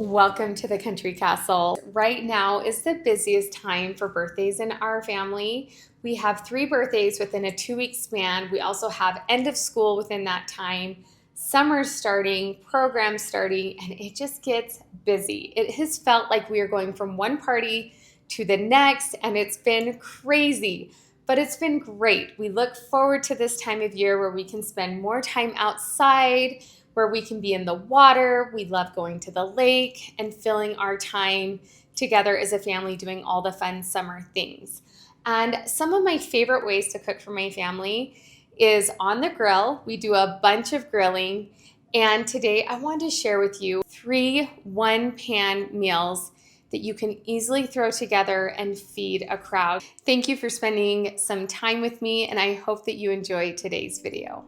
Welcome to the country castle. Right now is the busiest time for birthdays in our family. We have 3 birthdays within a 2-week span. We also have end of school within that time, summer starting, programs starting, and it just gets busy. It has felt like we are going from one party to the next, and it's been crazy, but it's been great. We look forward to this time of year where we can spend more time outside, where we can be in the water. We love going to the lake and filling our time together as a family doing all the fun summer things. And some of my favorite ways to cook for my family is on the grill. We do a bunch of grilling. And today I wanted to share with you 3 one-pan meals that you can easily throw together and feed a crowd. Thank you for spending some time with me, and I hope that you enjoy today's video.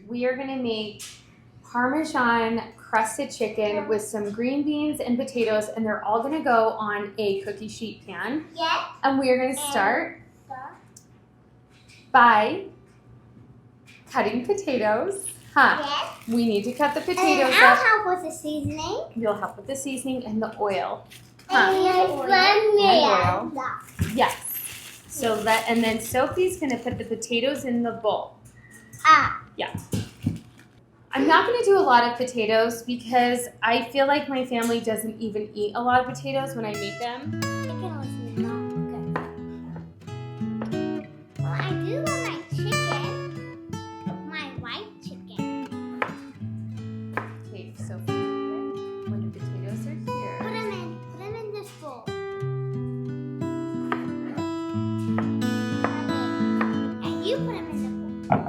We are going to make Parmesan crusted chicken with some green beans and potatoes, and they're all going to go on a cookie sheet pan. Yes. And we are going to start by cutting potatoes. Yes. We need to cut the potatoes I'll up. help with the seasoning. You'll help with the seasoning and the oil. And oil. Yes. So and then Sophie's going to put the potatoes in the bowl. Yeah. I'm not going to do a lot of potatoes because I feel like my family doesn't even eat a lot of potatoes when I make them. Well, I do want my chicken, my white chicken. Okay, Sophie, when the potatoes are here. Put them in this bowl. And you put them in the bowl.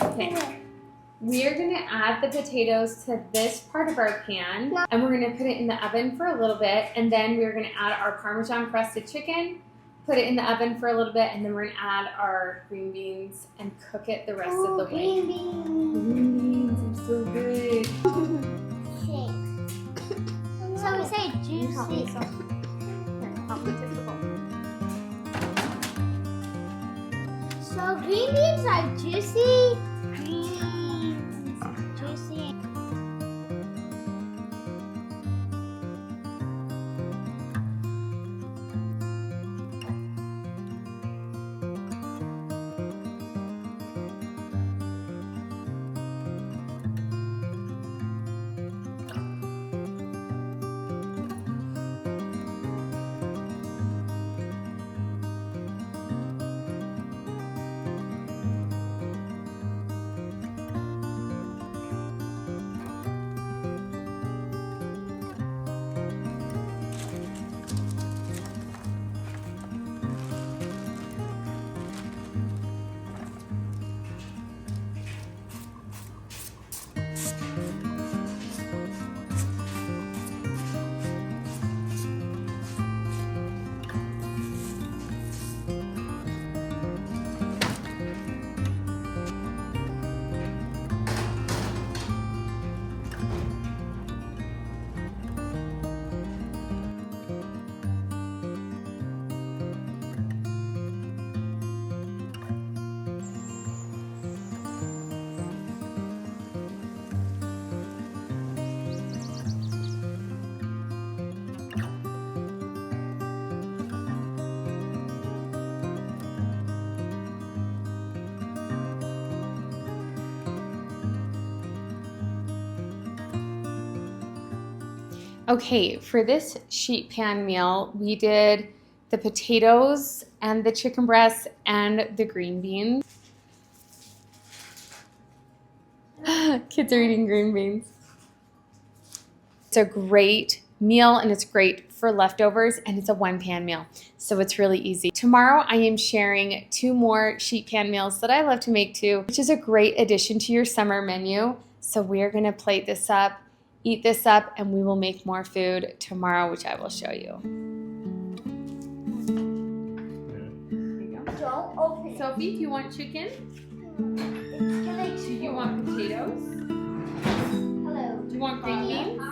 Okay, we are going to add the potatoes to this part of our pan, and we're going to put it in the oven for a little bit, and then we're going to add our Parmesan crusted chicken, put it in the oven for a little bit, and then we're going to add our green beans and cook it the rest of the way. Green beans. Green beans are so good. So we say juicy. So green beans are juicy. Juicy. Okay, for this sheet pan meal, we did the potatoes and the chicken breasts and the green beans. Kids are eating green beans. It's a great meal and it's great for leftovers, and it's a one-pan meal, so it's really easy. Tomorrow I am sharing 2 more sheet pan meals that I love to make too, which is a great addition to your summer menu. So we're gonna plate this up, eat this up, and we will make more food tomorrow, which I will show you. Don't open it. Sophie, do you want chicken? Do you want potatoes? Hello. Do you want green beans?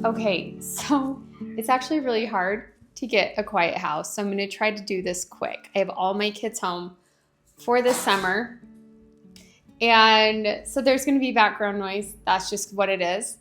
Okay, so it's actually really hard to get a quiet house, so I'm gonna try to do this quick. I have all my kids home for the summer, and so there's gonna be background noise. That's just what it is.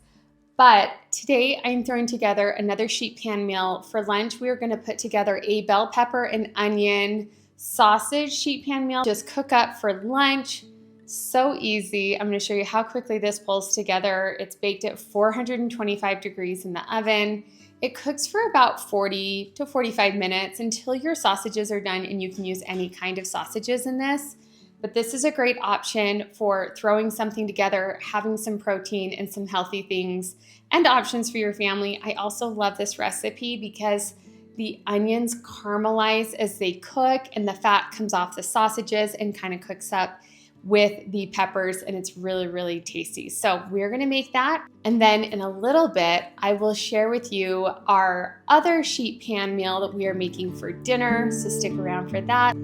But today I'm throwing together another sheet pan meal. For lunch, we are gonna put together a bell pepper and onion sausage sheet pan meal. Just cook up for lunch. So easy. I'm going to show you how quickly this pulls together. It's baked at 425 degrees in the oven. It cooks for about 40 to 45 minutes until your sausages are done, and you can use any kind of sausages in this. But this is a great option for throwing something together, having some protein and some healthy things and options for your family. I also love this recipe because the onions caramelize as they cook and the fat comes off the sausages and kind of cooks up with the peppers, and it's really, really tasty. So we're gonna make that. And then in a little bit, I will share with you our other sheet pan meal that we are making for dinner. So stick around for that.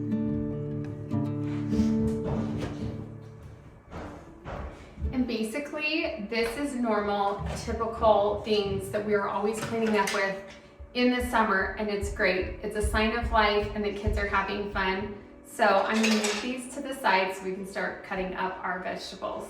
And basically, this is normal, typical things that we are always cleaning up with in the summer, and it's great. It's a sign of life and the kids are having fun. So I'm going to move these to the side so we can start cutting up our vegetables.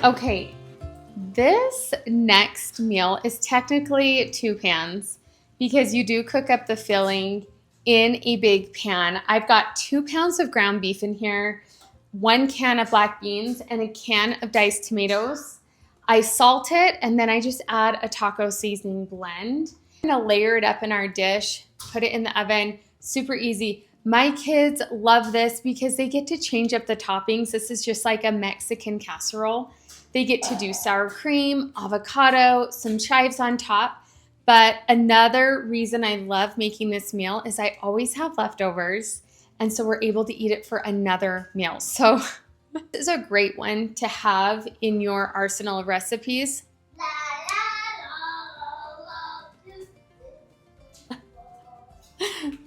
Okay, this next meal is technically 2 pans because you do cook up the filling in a big pan. I've got 2 pounds of ground beef in here, 1 can of black beans, and a can of diced tomatoes. I salt it and then I just add a taco seasoning blend. I'm gonna layer it up in our dish, put it in the oven, super easy. My kids love this because they get to change up the toppings. This is just like a Mexican casserole. They get to do sour cream, avocado, some chives on top. But another reason I love making this meal is I always have leftovers, and so we're able to eat it for another meal. So this is a great one to have in your arsenal of recipes.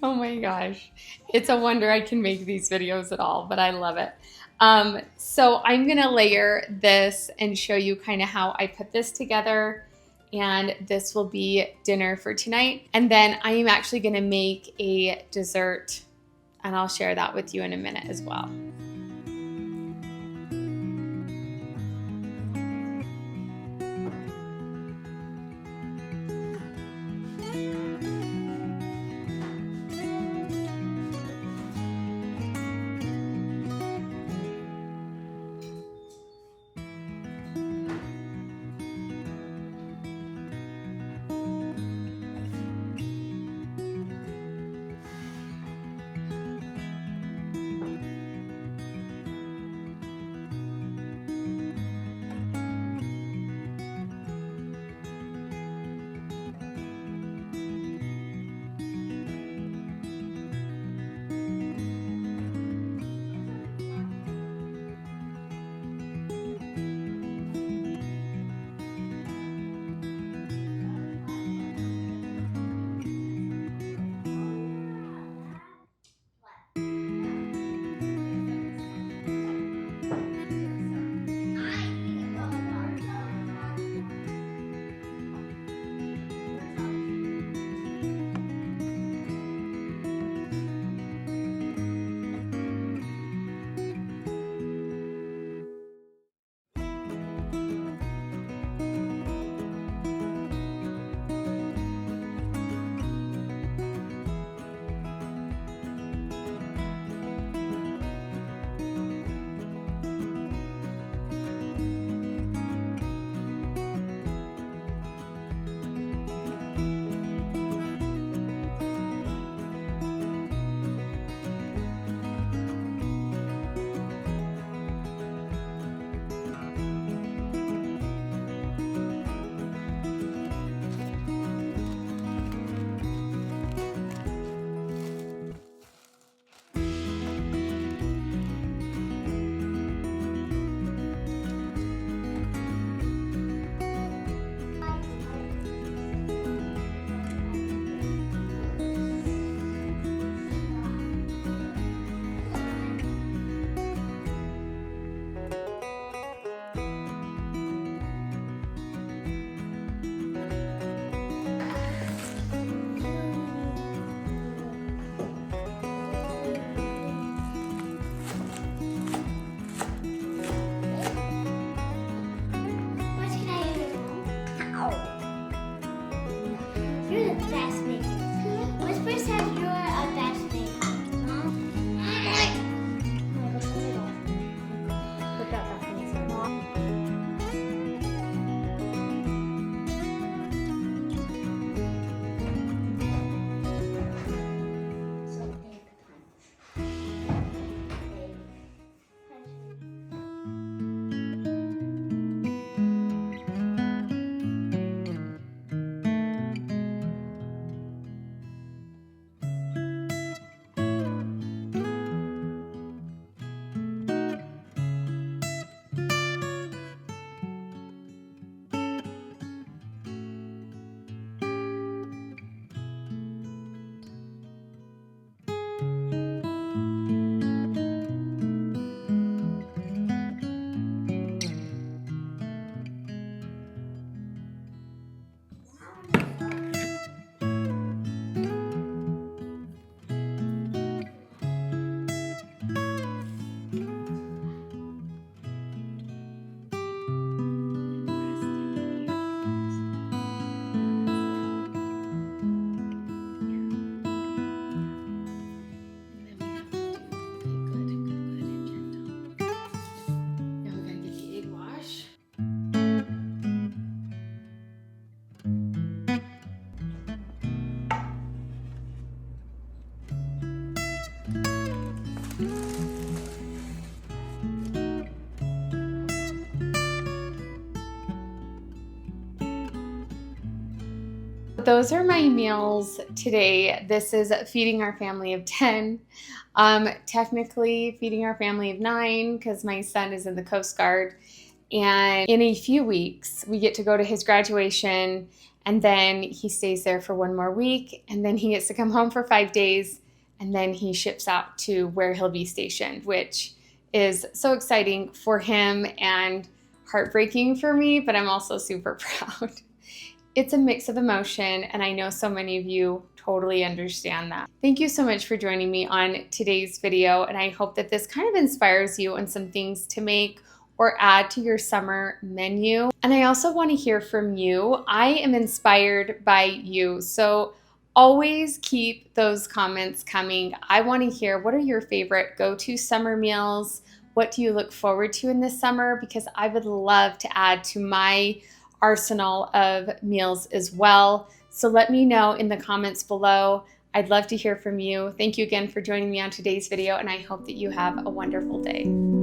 Oh my gosh. It's a wonder I can make these videos at all, but I love it. So I'm gonna layer this and show you kind of how I put this together, and this will be dinner for tonight. And then I am actually gonna make a dessert, and I'll share that with you in a minute as well. Those are my meals today. This is feeding our family of 10. Technically feeding our family of 9 because my son is in the Coast Guard. And in a few weeks, we get to go to his graduation, and then he stays there for 1 more week, and then he gets to come home for 5 days, and then he ships out to where he'll be stationed, which is so exciting for him and heartbreaking for me, but I'm also super proud. It's a mix of emotion, and I know so many of you totally understand that. Thank you so much for joining me on today's video, and I hope that this kind of inspires you on some things to make or add to your summer menu. And I also want to hear from you. I am inspired by you, so always keep those comments coming. I want to hear, what are your favorite go-to summer meals? What do you look forward to in this summer? Because I would love to add to my arsenal of meals as well. So let me know in the comments below. I'd love to hear from you. Thank you again for joining me on today's video, and I hope that you have a wonderful day.